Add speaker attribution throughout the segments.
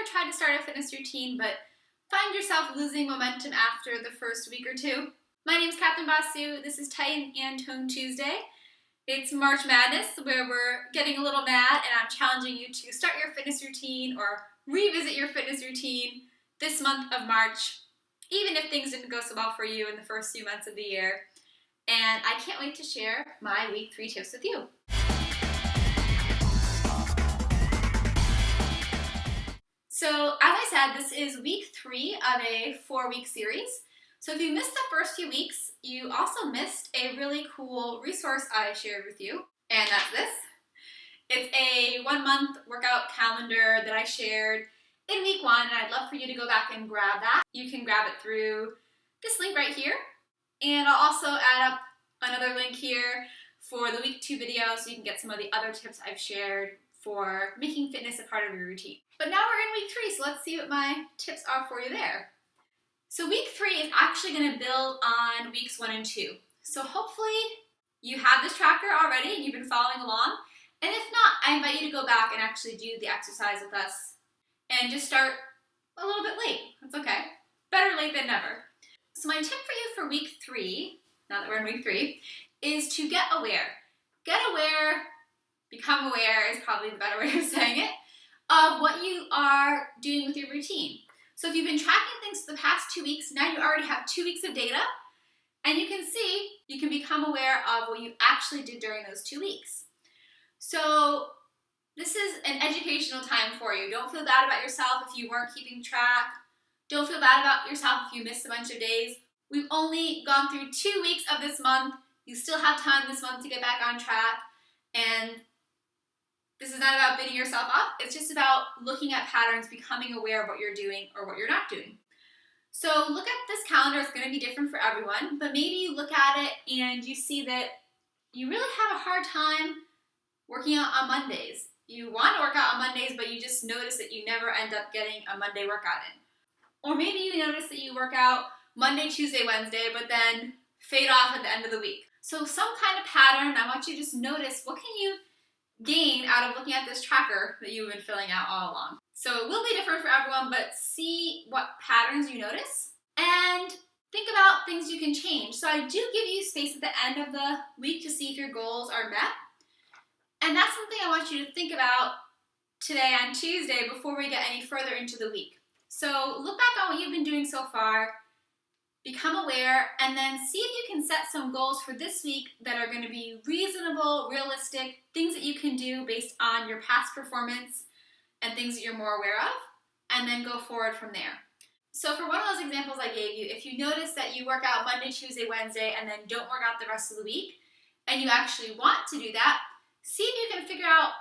Speaker 1: ever tried to start a fitness routine but find yourself losing momentum after the first week or two? My name is Catherine Basu. This is Tighten and Tone Tuesday. It's March Madness, where we're getting a little mad, and I'm challenging you to start your fitness routine or revisit your fitness routine this month of March, even if things didn't go so well for you in the first few months of the year. And I can't wait to share my week 3 tips with you. So, as I said, this is week 3 of a 4-week series. So if you missed the first few weeks, you also missed a really cool resource I shared with you, and that's this. It's a 1-month workout calendar that I shared in week 1, and I'd love for you to go back and grab that. You can grab it through this link right here, and I'll also add up another link here for the week 2 video so you can get some of the other tips I've shared for making fitness a part of your routine. But now we're in week 3, so let's see what my tips are for you there. So week 3 is actually going to build on weeks 1 and 2. So hopefully you have this tracker already and you've been following along. And if not, I invite you to go back and actually do the exercise with us and just start a little bit late. That's okay. Better late than never. So my tip for you for week 3, now that we're in week 3, is to get aware. Get aware, become aware is probably the better way of saying it, of what you are doing with your routine. So if you've been tracking things for the past 2 weeks, now you already have 2 weeks of data, and you can see, you can become aware of what you actually did during those 2 weeks. So this is an educational time for you. Don't feel bad about yourself if you weren't keeping track. Don't feel bad about yourself if you missed a bunch of days. We've only gone through 2 weeks of this month. You still have time this month to get back on track, and this is not about beating yourself up. It's just about looking at patterns, becoming aware of what you're doing or what you're not doing. So look at this calendar. It's going to be different for everyone, but maybe you look at it and you see that you really have a hard time working out on Mondays. You want to work out on Mondays, but you just notice that you never end up getting a Monday workout in. Or maybe you notice that you work out Monday, Tuesday, Wednesday, but then fade off at the end of the week. So some kind of pattern. I want you to just notice, what can you gain out of looking at this tracker that you've been filling out all along. So it will be different for everyone, but see what patterns you notice and think about things you can change. So I do give you space at the end of the week to see if your goals are met. And that's something I want you to think about today on Tuesday before we get any further into the week. So look back on what you've been doing so far, become aware, and then see if you can set some goals for this week that are going to be reasonable, realistic, things that you can do based on your past performance and things that you're more aware of, and then go forward from there. So for one of those examples I gave you, if you notice that you work out Monday, Tuesday, Wednesday, and then don't work out the rest of the week, and you actually want to do that, see if you can figure out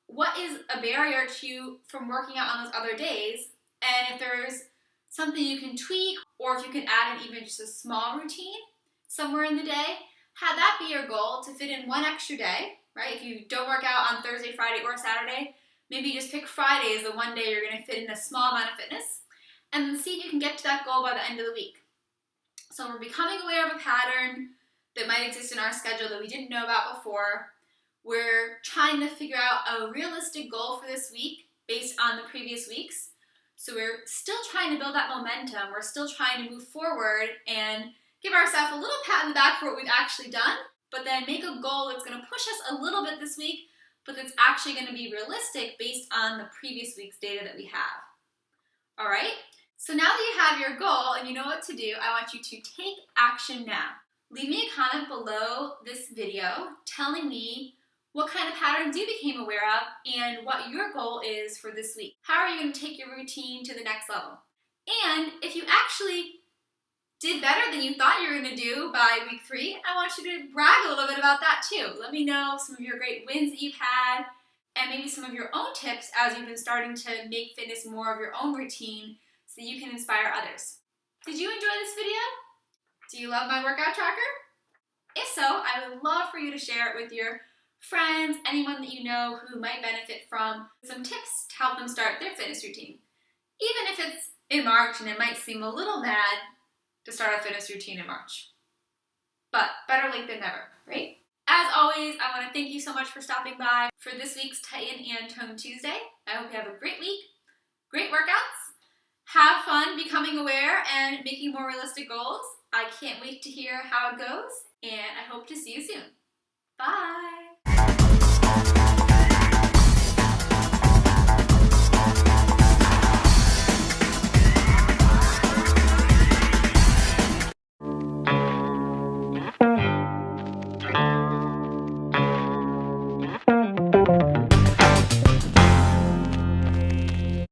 Speaker 1: what is a barrier to you from working out on those other days, and if there's something you can tweak, or if you can add in even just a small routine somewhere in the day, have that be your goal, to fit in one extra day, right? If you don't work out on Thursday, Friday, or Saturday, maybe just pick Friday as the one day you're going to fit in a small amount of fitness, and then see if you can get to that goal by the end of the week. So we're becoming aware of a pattern that might exist in our schedule that we didn't know about before. We're trying to figure out a realistic goal for this week based on the previous weeks. So we're still trying to build that momentum. We're still trying to move forward and give ourselves a little pat in the back for what we've actually done, but then make a goal that's going to push us a little bit this week, but that's actually going to be realistic based on the previous week's data that we have. All right? So now that you have your goal and you know what to do, I want you to take action now. Leave me a comment below this video telling me what kind of patterns you became aware of and what your goal is for this week. How are you going to take your routine to the next level? And if you actually did better than you thought you were going to do by week 3, I want you to brag a little bit about that too. Let me know some of your great wins that you've had and maybe some of your own tips as you've been starting to make fitness more of your own routine so that you can inspire others. Did you enjoy this video? Do you love my workout tracker? If so, I would love for you to share it with your friends, anyone that you know who might benefit from some tips to help them start their fitness routine. Even if it's in March and it might seem a little mad to start a fitness routine in March. But better late than never, right? As always, I want to thank you so much for stopping by for this week's Tighten and Tone Tuesday. I hope you have a great week, great workouts, becoming aware and making more realistic goals. I can't wait to hear how it goes, and I hope to see you soon. Bye!